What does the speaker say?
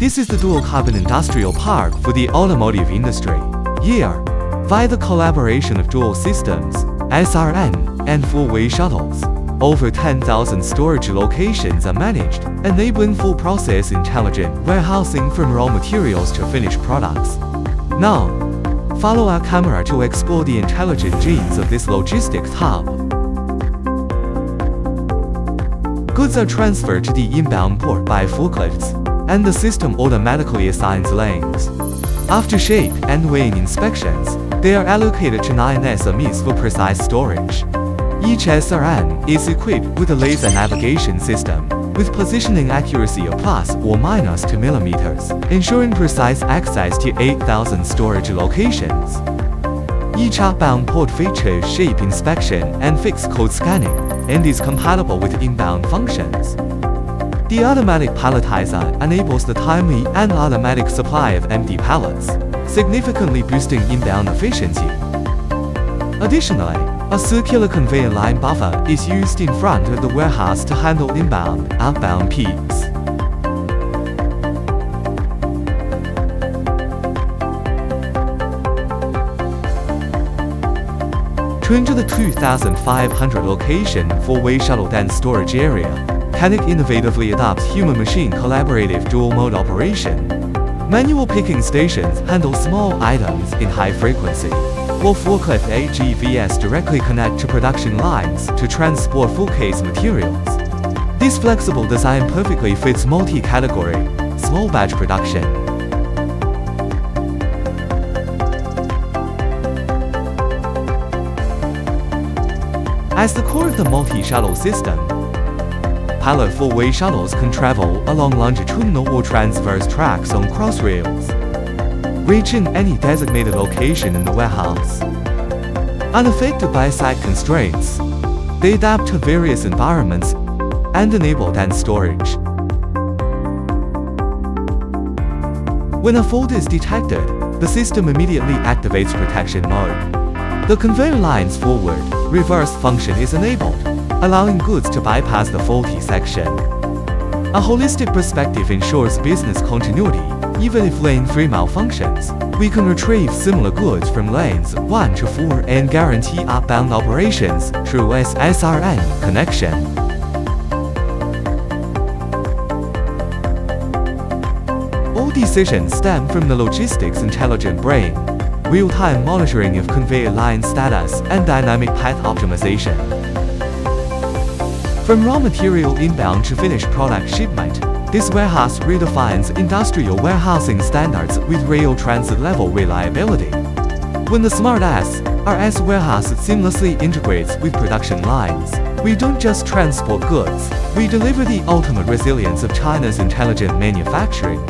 This is the dual-carbon industrial park for the automotive industry. Here, via the collaboration of dual systems, SRN, and four-way shuttles, over 10,000 storage locations are managed, enabling full process intelligent warehousing from raw materials to finished products. Now, follow our camera to explore the intelligent genes of this logistics hub. Goods are transferred to the inbound port by forklifts, and the system automatically assigns lanes. After shape and weighing inspections, they are allocated to 9 SMEs for precise storage. Each SRN is equipped with a laser navigation system, with positioning accuracy of plus or minus 2 millimeters, ensuring precise access to 8,000 storage locations. Each outbound port features shape inspection and fixed code scanning, and is compatible with inbound functions. The automatic palletizer enables the timely and automatic supply of empty pallets, significantly boosting inbound efficiency. Additionally, a circular conveyor line buffer is used in front of the warehouse to handle inbound, outbound peaks. To enter the 2,500 location four-way shuttle dense storage area, KENGIC innovatively adopts human-machine collaborative dual-mode operation. Manual picking stations handle small items in high frequency, while forklift AGVs directly connect to production lines to transport full-case materials. This flexible design perfectly fits multi-category, small batch production. As the core of the multi-shuttle system, Pallet four-way shuttles can travel along longitudinal or transverse tracks on cross rails, reaching any designated location in the warehouse. Unaffected by site constraints, they adapt to various environments and enable dense storage. When a fault is detected, the system immediately activates protection mode. The conveyor line's forward, reverse function is enabled, allowing goods to bypass the faulty section. A holistic perspective ensures business continuity. Even if lane 3 malfunctions, we can retrieve similar goods from lanes 1 to 4 and guarantee outbound operations through SRN connection. All decisions stem from the logistics intelligent brain, real-time monitoring of conveyor line status, and dynamic path optimization. From raw material inbound to finished product shipment, this warehouse redefines industrial warehousing standards with rail transit-level reliability. When the smart CRRC warehouse seamlessly integrates with production lines, we don't just transport goods, we deliver the ultimate resilience of China's intelligent manufacturing.